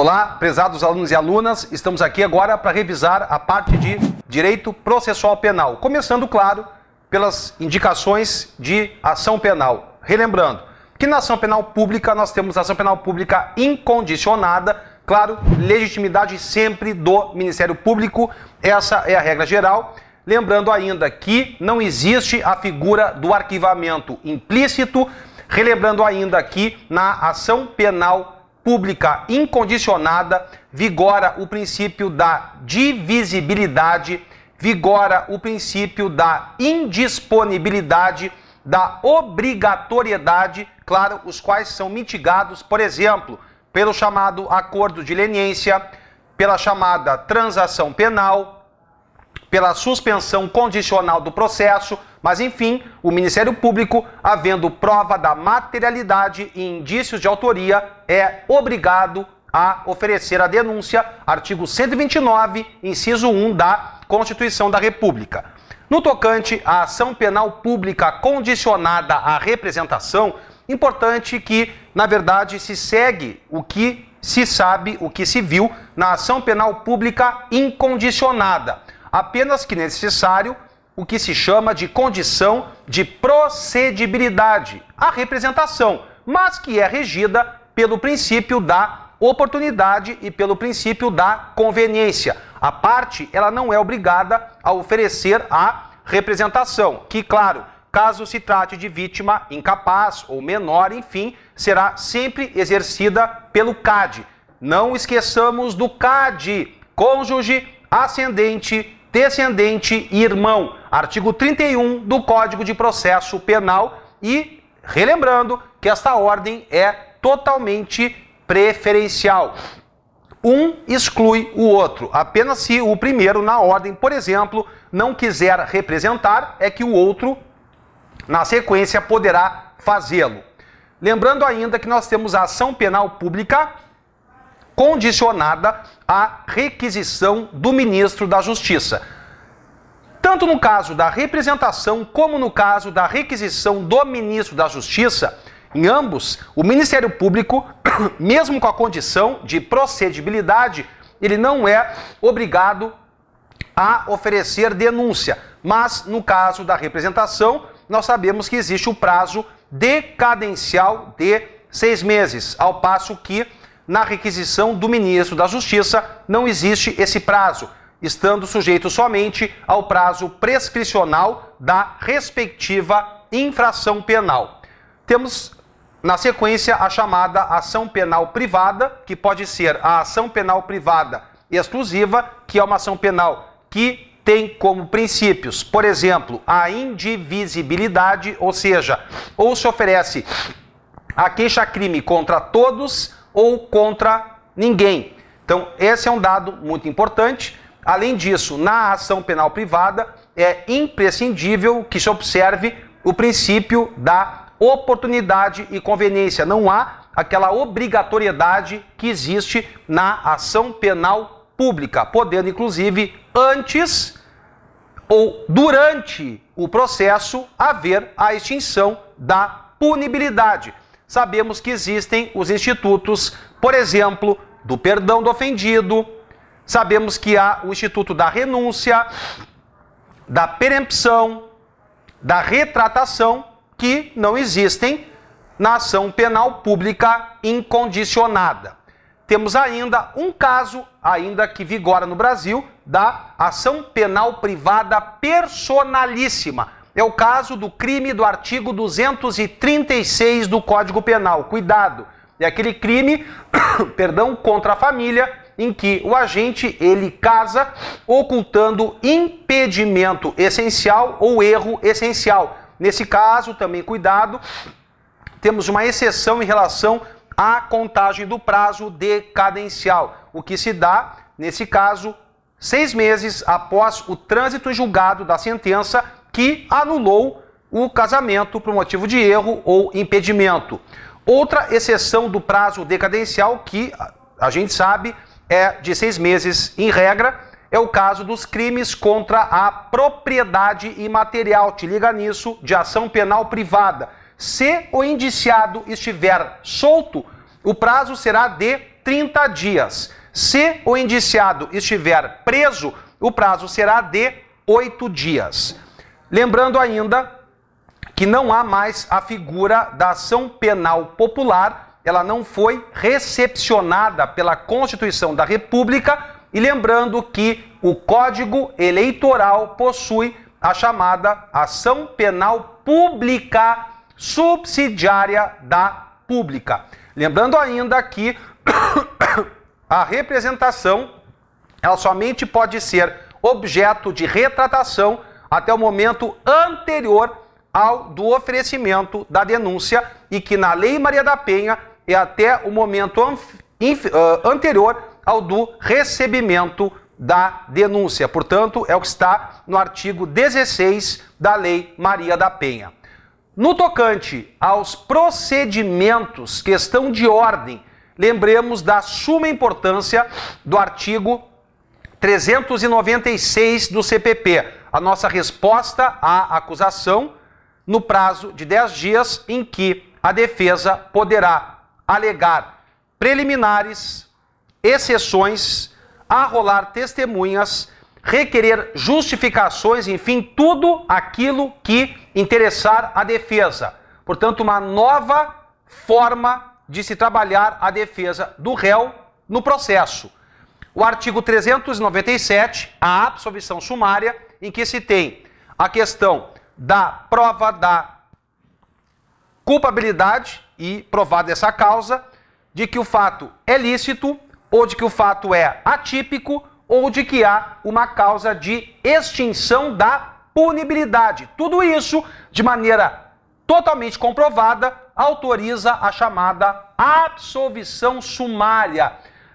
Olá, prezados alunos e alunas, estamos aqui agora para revisar a parte de Direito Processual Penal, começando, claro, pelas indicações de ação penal. Relembrando que na ação penal pública nós temos ação penal pública incondicionada, claro, legitimidade sempre do Ministério Público, essa é a regra geral. Lembrando ainda que não existe a figura do arquivamento implícito, relembrando ainda que na ação penal pública incondicionada vigora o princípio da divisibilidade, vigora o princípio da indisponibilidade, da obrigatoriedade, claro, os quais são mitigados, por exemplo, pelo chamado acordo de leniência, pela chamada transação penal, pela suspensão condicional do processo, mas enfim, o Ministério Público, havendo prova da materialidade e indícios de autoria, é obrigado a oferecer a denúncia, artigo 129, inciso 1 da Constituição da República. No tocante à ação penal pública condicionada à representação, importante que, na verdade, se segue o que se sabe, o que se viu na ação penal pública incondicionada. Apenas que necessário o que se chama de condição de procedibilidade, a representação, mas que é regida pelo princípio da oportunidade e pelo princípio da conveniência. A parte, ela não é obrigada a oferecer a representação, que, claro, caso se trate de vítima incapaz ou menor, enfim, será sempre exercida pelo CAD. Não esqueçamos do CAD, cônjuge, ascendente, descendente e irmão, artigo 31 do Código de Processo Penal, e relembrando que esta ordem é totalmente preferencial. Um exclui o outro, apenas se o primeiro na ordem, por exemplo, não quiser representar, é que o outro, na sequência, poderá fazê-lo. Lembrando ainda que nós temos a ação penal pública condicionada à requisição do ministro da Justiça. Tanto no caso da representação como no caso da requisição do ministro da Justiça, em ambos, o Ministério Público, mesmo com a condição de procedibilidade, ele não é obrigado a oferecer denúncia. Mas, no caso da representação, nós sabemos que existe o prazo decadencial de 6 meses, ao passo que na requisição do ministro da Justiça não existe esse prazo, estando sujeito somente ao prazo prescricional da respectiva infração penal. Temos, na sequência, a chamada ação penal privada, que pode ser a ação penal privada exclusiva, que é uma ação penal que tem como princípios, por exemplo, a indivisibilidade, ou seja, ou se oferece a queixa-crime contra todos ou contra ninguém. Então, esse é um dado muito importante. Além disso, na ação penal privada, é imprescindível que se observe o princípio da oportunidade e conveniência. Não há aquela obrigatoriedade que existe na ação penal pública, podendo, inclusive, antes ou durante o processo, haver a extinção da punibilidade. Sabemos que existem os institutos, por exemplo, do perdão do ofendido, sabemos que há o instituto da renúncia, da perempção, da retratação, que não existem na ação penal pública incondicionada. Temos ainda um caso, ainda que vigora no Brasil, da ação penal privada personalíssima. É o caso do crime do artigo 236 do Código Penal. Cuidado, é aquele crime, perdão, contra a família, em que o agente, ele casa ocultando impedimento essencial ou erro essencial. Nesse caso, também cuidado, temos uma exceção em relação à contagem do prazo decadencial, o que se dá, nesse caso, 6 meses após o trânsito em julgado da sentença que anulou o casamento por motivo de erro ou impedimento. Outra exceção do prazo decadencial, que a gente sabe é de 6 meses em regra, é o caso dos crimes contra a propriedade imaterial. Te liga nisso, de ação penal privada. Se o indiciado estiver solto, o prazo será de 30 dias. Se o indiciado estiver preso, o prazo será de 8 dias. Lembrando ainda que não há mais a figura da ação penal popular, ela não foi recepcionada pela Constituição da República, e lembrando que o Código Eleitoral possui a chamada ação penal pública subsidiária da pública. Lembrando ainda que a representação ela somente pode ser objeto de retratação até o momento anterior ao do oferecimento da denúncia, e que na Lei Maria da Penha é até o momento anterior ao do recebimento da denúncia. Portanto, é o que está no artigo 16 da Lei Maria da Penha. No tocante aos procedimentos, questão de ordem, lembremos da suma importância do artigo 396 do CPP, a nossa resposta à acusação no prazo de 10 dias, em que a defesa poderá alegar preliminares, exceções, arrolar testemunhas, requerer justificações, enfim, tudo aquilo que interessar a defesa. Portanto, uma nova forma de se trabalhar a defesa do réu no processo. O artigo 397, a absolvição sumária, em que se tem a questão da prova da culpabilidade e provada essa causa, de que o fato é lícito, ou de que o fato é atípico, ou de que há uma causa de extinção da punibilidade. Tudo isso, de maneira totalmente comprovada, autoriza a chamada absolvição sumária.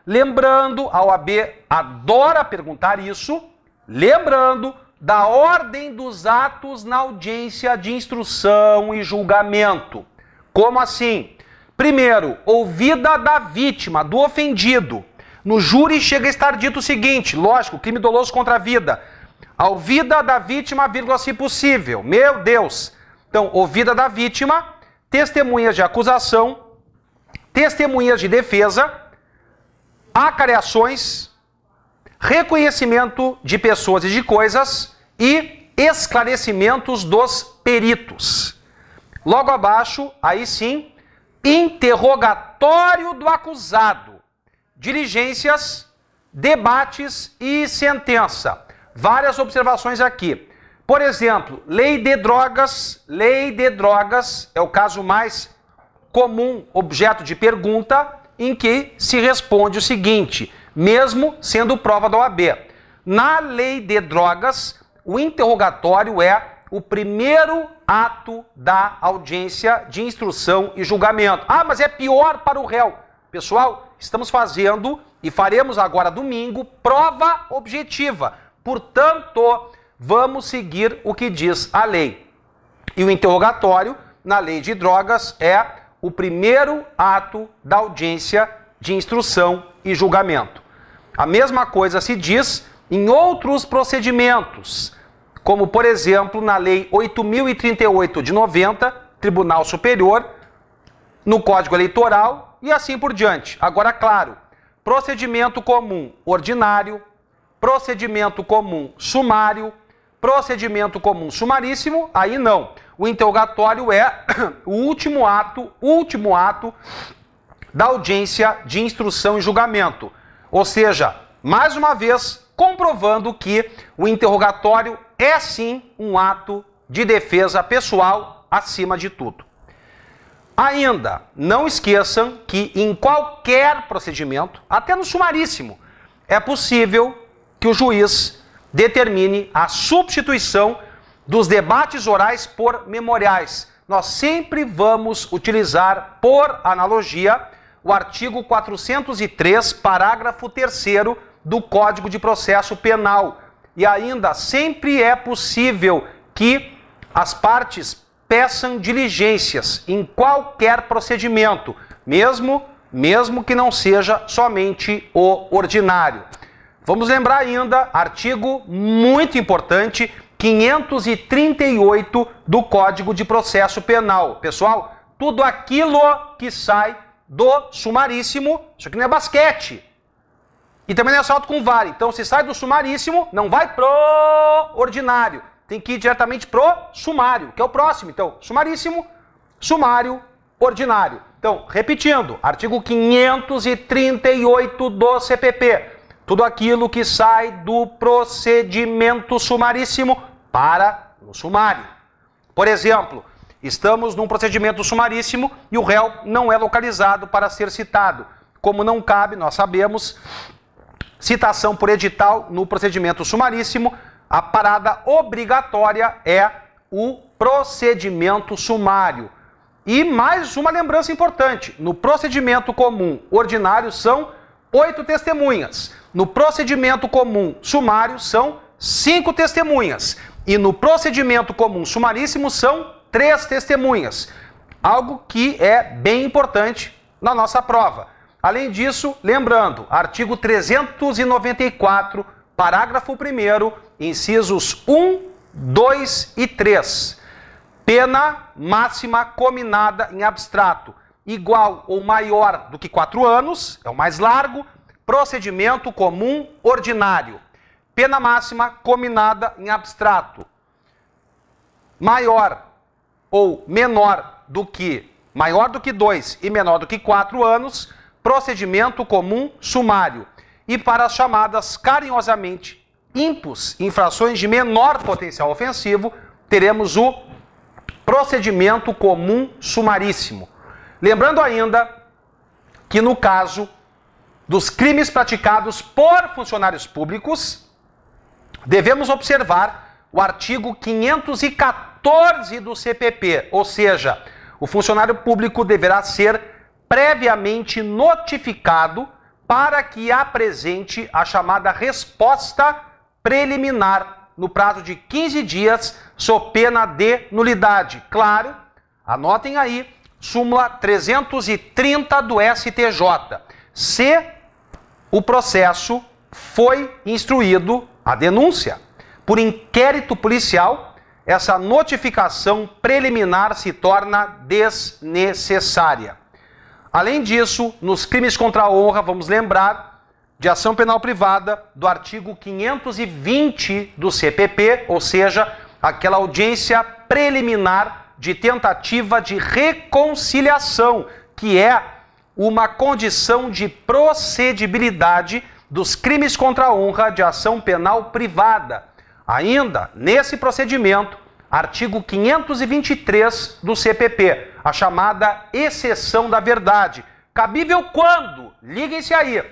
Lembrando, a OAB adora perguntar isso, lembrando da ordem dos atos na audiência de instrução e julgamento. Como assim? Primeiro, ouvida da vítima, do ofendido. No júri chega a estar dito o seguinte, lógico, crime doloso contra a vida. A ouvida da vítima, vírgula, se possível. Meu Deus! Então, ouvida da vítima, testemunhas de acusação, testemunhas de defesa, acareações, reconhecimento de pessoas e de coisas e esclarecimentos dos peritos. Logo abaixo, aí sim, interrogatório do acusado, diligências, debates e sentença. Várias observações aqui. Por exemplo, lei de drogas é o caso mais comum, objeto de pergunta, em que se responde o seguinte, mesmo sendo prova da OAB. Na lei de drogas, o interrogatório é o primeiro ato da audiência de instrução e julgamento. Ah, mas é pior para o réu. Pessoal, estamos fazendo e faremos agora domingo prova objetiva. Portanto, vamos seguir o que diz a lei. E o interrogatório, na lei de drogas, é o primeiro ato da audiência de instrução e julgamento. A mesma coisa se diz em outros procedimentos, como, por exemplo, na Lei 8.038 de 90, Tribunal Superior, no Código Eleitoral e assim por diante. Agora, claro, procedimento comum ordinário, procedimento comum sumário, procedimento comum sumaríssimo, aí não. O interrogatório é o último ato da audiência de instrução e julgamento. Ou seja, mais uma vez, comprovando que o interrogatório é sim um ato de defesa pessoal acima de tudo. Ainda, não esqueçam que em qualquer procedimento, até no sumaríssimo, é possível que o juiz determine a substituição dos debates orais por memoriais. Nós sempre vamos utilizar, por analogia, o artigo 403, parágrafo 3º do Código de Processo Penal. E ainda sempre é possível que as partes peçam diligências em qualquer procedimento, mesmo que não seja somente o ordinário. Vamos lembrar ainda, artigo muito importante, 538 do Código de Processo Penal. Pessoal, tudo aquilo que sai do sumaríssimo, isso aqui não é basquete. E também não é salto com vara. Então, se sai do sumaríssimo, não vai pro ordinário. Tem que ir diretamente pro sumário, que é o próximo. Então, sumaríssimo, sumário, ordinário. Então, repetindo, artigo 538 do CPP. Tudo aquilo que sai do procedimento sumaríssimo para o sumário. Por exemplo, estamos num procedimento sumaríssimo e o réu não é localizado para ser citado. Como não cabe, nós sabemos, citação por edital no procedimento sumaríssimo, a parada obrigatória é o procedimento sumário. E mais uma lembrança importante, no procedimento comum ordinário são 8 testemunhas, no procedimento comum sumário são 5 testemunhas e no procedimento comum sumaríssimo são 3 testemunhas, algo que é bem importante na nossa prova. Além disso, lembrando, artigo 394, parágrafo 1º, incisos 1, 2 e 3. Pena máxima cominada em abstrato, igual ou maior do que 4 anos, é o mais largo, procedimento comum ordinário. Pena máxima cominada em abstrato, maior ou maior do que 2 e menor do que 4 anos, procedimento comum sumário. E para as chamadas carinhosamente IMPOS, infrações de menor potencial ofensivo, teremos o procedimento comum sumaríssimo. Lembrando ainda que no caso dos crimes praticados por funcionários públicos, devemos observar o artigo 514 do CPP, ou seja, o funcionário público deverá ser previamente notificado para que apresente a chamada resposta preliminar no prazo de 15 dias, sob pena de nulidade. Claro, anotem aí, súmula 330 do STJ. Se o processo foi instruído, a denúncia, por inquérito policial, essa notificação preliminar se torna desnecessária. Além disso, nos crimes contra a honra, vamos lembrar de ação penal privada do artigo 520 do CPP, ou seja, aquela audiência preliminar de tentativa de reconciliação, que é uma condição de procedibilidade dos crimes contra a honra de ação penal privada. Ainda, nesse procedimento, artigo 523 do CPP, a chamada exceção da verdade. Cabível quando? Liguem-se aí.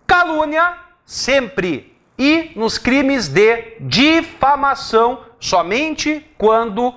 Calúnia, sempre. E nos crimes de difamação, somente quando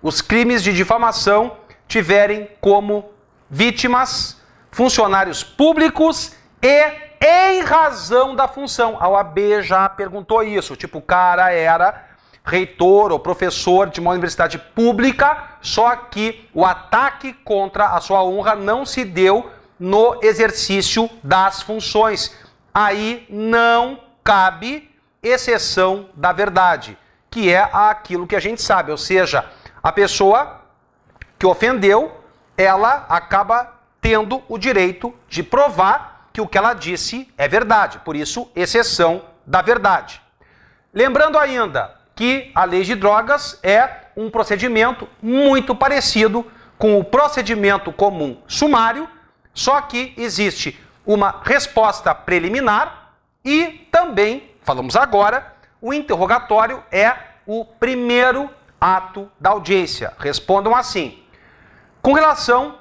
os crimes de difamação tiverem como vítimas funcionários públicos e em razão da função. A OAB já perguntou isso, tipo, o cara era reitor ou professor de uma universidade pública, só que o ataque contra a sua honra não se deu no exercício das funções. Aí não cabe exceção da verdade, que é aquilo que a gente sabe, ou seja, a pessoa que ofendeu, ela acaba tendo o direito de provar que o que ela disse é verdade, por isso, exceção da verdade. Lembrando ainda que a lei de drogas é um procedimento muito parecido com o procedimento comum sumário, só que existe uma resposta preliminar e também, falamos agora, o interrogatório é o primeiro ato da audiência. Respondam assim. Com relação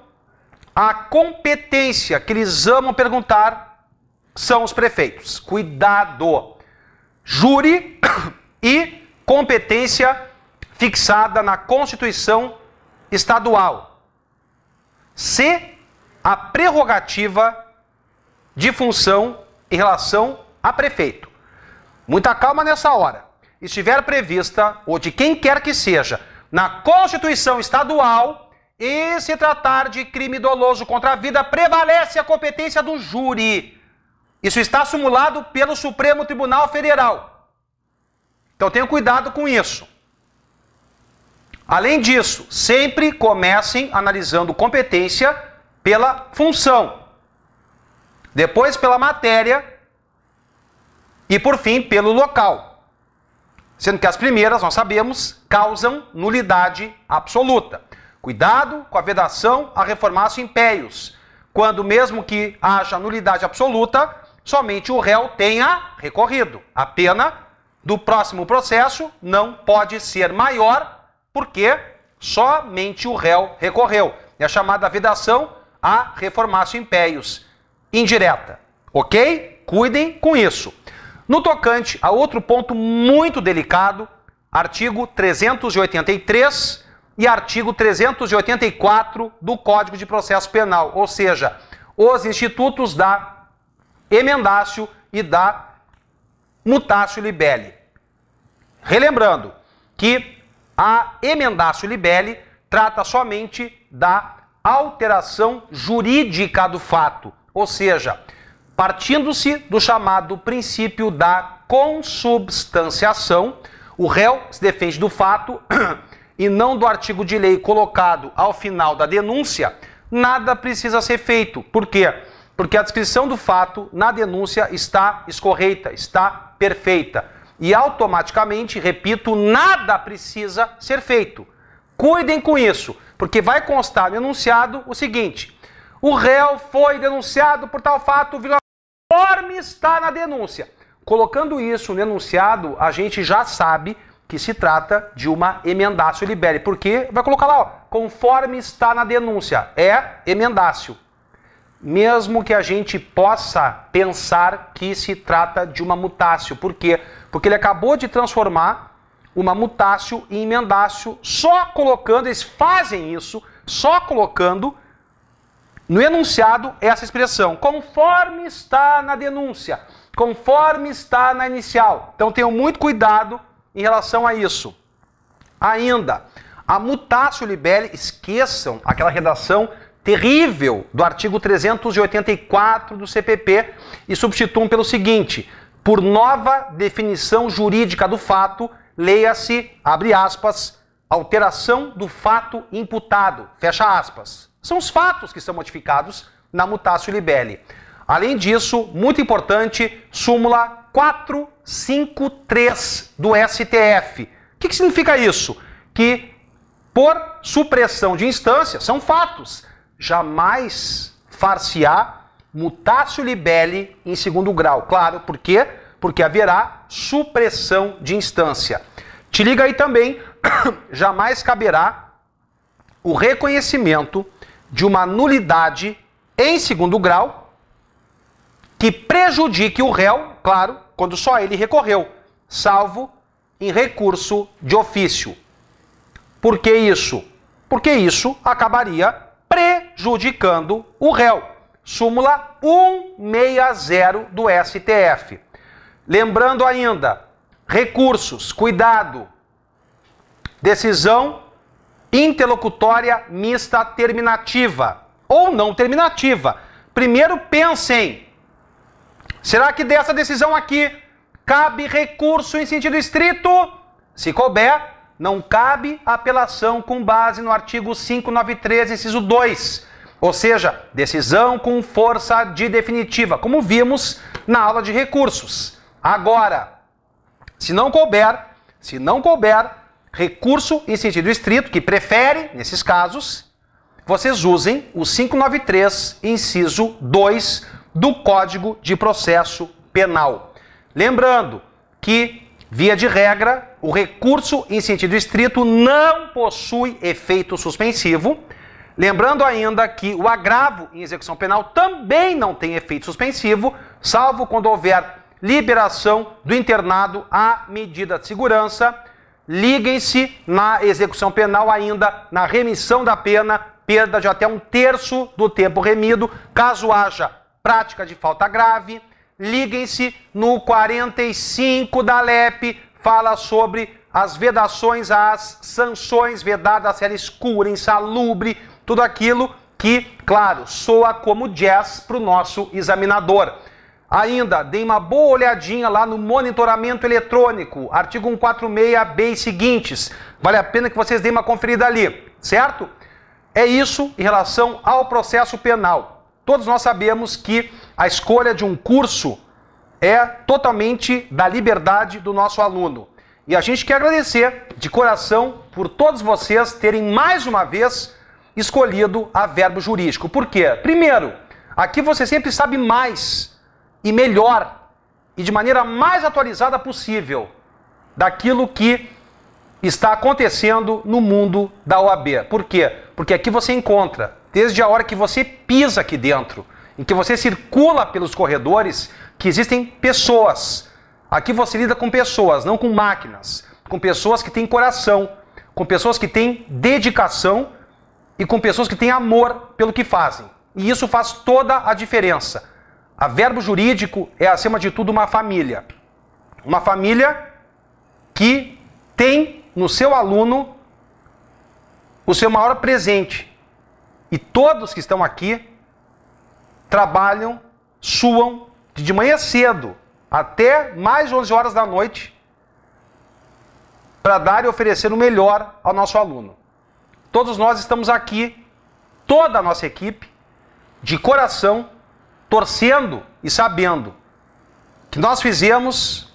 à competência que eles amam perguntar, são os prefeitos. Cuidado! Júri e competência fixada na Constituição Estadual. Se a prerrogativa de função em relação a prefeito. Muita calma nessa hora. Estiver prevista, ou de quem quer que seja, na Constituição Estadual, e se tratar de crime doloso contra a vida, prevalece a competência do júri. Isso está simulado pelo Supremo Tribunal Federal. Então tenham cuidado com isso. Além disso, sempre comecem analisando competência pela função, depois pela matéria e, por fim, pelo local. Sendo que as primeiras, nós sabemos, causam nulidade absoluta. Cuidado com a vedação a reformatio impeius, quando mesmo que haja nulidade absoluta, somente o réu tenha recorrido. A pena do próximo processo não pode ser maior, porque somente o réu recorreu. É a chamada vedação a reformatio impeius indireta. Ok? Cuidem com isso. No tocante a outro ponto muito delicado, artigo 383 e artigo 384 do Código de Processo Penal, ou seja, os institutos da emendatio e da mutatio libelli. Relembrando que a emendatio libelli trata somente da alteração jurídica do fato, ou seja, partindo-se do chamado princípio da consubstanciação, o réu se defende do fato e não do artigo de lei colocado ao final da denúncia, nada precisa ser feito. Por quê? Porque a descrição do fato na denúncia está escorreita, está perfeita. E automaticamente, repito, nada precisa ser feito. Cuidem com isso, porque vai constar no enunciado o seguinte: o réu foi denunciado por tal fato, conforme está na denúncia. Colocando isso no enunciado, a gente já sabe que se trata de uma emendatio libelli, porque vai colocar lá, ó, conforme está na denúncia, é emendatio. Mesmo que a gente possa pensar que se trata de uma mutatio. Por quê? Porque ele acabou de transformar uma mutatio em emendatio, só colocando, eles fazem isso, só colocando no enunciado essa expressão, conforme está na denúncia, conforme está na inicial. Então tenham muito cuidado em relação a isso. Ainda, a mutatio libelli, esqueçam aquela redação terrível do artigo 384 do CPP e substituam pelo seguinte: por nova definição jurídica do fato, leia-se, abre aspas, alteração do fato imputado, fecha aspas. São os fatos que são modificados na mutatio libelli. Além disso, muito importante, súmula 453 do STF. O que significa isso? Que por supressão de instância, são fatos, jamais far-se-á mutatio libelli em segundo grau. Claro, por quê? Porque haverá supressão de instância. Te liga aí também, jamais caberá o reconhecimento de uma nulidade em segundo grau que prejudique o réu, claro, quando só ele recorreu, salvo em recurso de ofício. Por que isso? Porque isso acabaria prejudicando o réu. Súmula 160 do STF. Lembrando ainda, recursos, cuidado, decisão interlocutória mista terminativa ou não terminativa. Primeiro pensem, será que dessa decisão aqui cabe recurso em sentido estrito? Se couber, não cabe apelação com base no artigo 593, inciso 2, ou seja, decisão com força de definitiva, como vimos na aula de recursos. Agora, se não couber, recurso em sentido estrito, que prefere, nesses casos, vocês usem o 593, inciso 2 do Código de Processo Penal. Lembrando que, via de regra, o recurso em sentido estrito não possui efeito suspensivo. Lembrando ainda que o agravo em execução penal também não tem efeito suspensivo, salvo quando houver liberação do internado à medida de segurança. Liguem-se na execução penal ainda na remissão da pena, perda de até 1/3 do tempo remido, caso haja prática de falta grave. Liguem-se no 45 da LEP, fala sobre as vedações, as sanções vedadas, se ela escura, insalubre, tudo aquilo que, claro, soa como jazz para o nosso examinador. Ainda, deem uma boa olhadinha lá no monitoramento eletrônico, artigo 146B e seguintes. Vale a pena que vocês deem uma conferida ali, certo? É isso em relação ao processo penal. Todos nós sabemos que a escolha de um curso é totalmente da liberdade do nosso aluno. E a gente quer agradecer de coração por todos vocês terem mais uma vez escolhido a Verbo Jurídico. Por quê? Primeiro, aqui você sempre sabe mais e melhor e de maneira mais atualizada possível daquilo que está acontecendo no mundo da OAB. Por quê? Porque aqui você encontra, desde a hora que você pisa aqui dentro, em que você circula pelos corredores, que existem pessoas. Aqui você lida com pessoas, não com máquinas. Com pessoas que têm coração, com pessoas que têm dedicação e com pessoas que têm amor pelo que fazem. E isso faz toda a diferença. A Verbo Jurídico é, acima de tudo, uma família. Uma família que tem no seu aluno o seu maior presente. E todos que estão aqui trabalham, suam de manhã cedo até mais de 11 horas da noite para dar e oferecer o melhor ao nosso aluno. Todos nós estamos aqui, toda a nossa equipe, de coração, torcendo e sabendo que nós fizemos,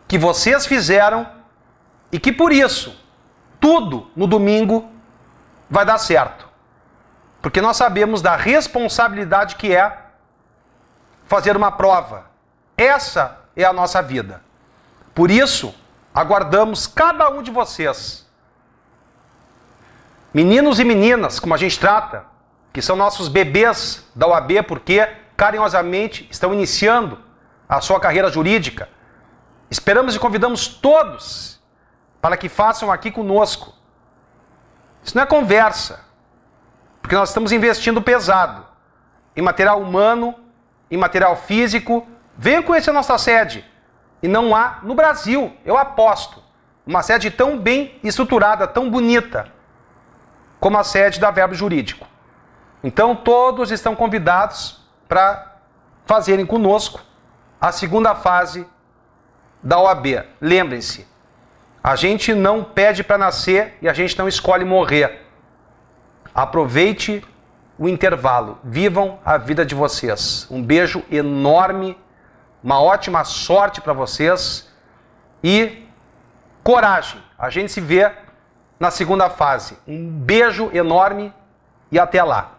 que vocês fizeram e que por isso tudo no domingo vai dar certo. Porque nós sabemos da responsabilidade que é fazer uma prova. Essa é a nossa vida. Por isso, aguardamos cada um de vocês. Meninos e meninas, como a gente trata, que são nossos bebês da OAB, porque carinhosamente estão iniciando a sua carreira jurídica. Esperamos e convidamos todos para que façam aqui conosco. Isso não é conversa, porque nós estamos investindo pesado em material humano, em material físico. Venham conhecer a nossa sede. E não há no Brasil, eu aposto, uma sede tão bem estruturada, tão bonita, como a sede da Verbo Jurídico. Então todos estão convidados para fazerem conosco a segunda fase da OAB. Lembrem-se, a gente não pede para nascer e a gente não escolhe morrer. Aproveite o intervalo, vivam a vida de vocês. Um beijo enorme, uma ótima sorte para vocês e coragem. A gente se vê na segunda fase. Um beijo enorme e até lá.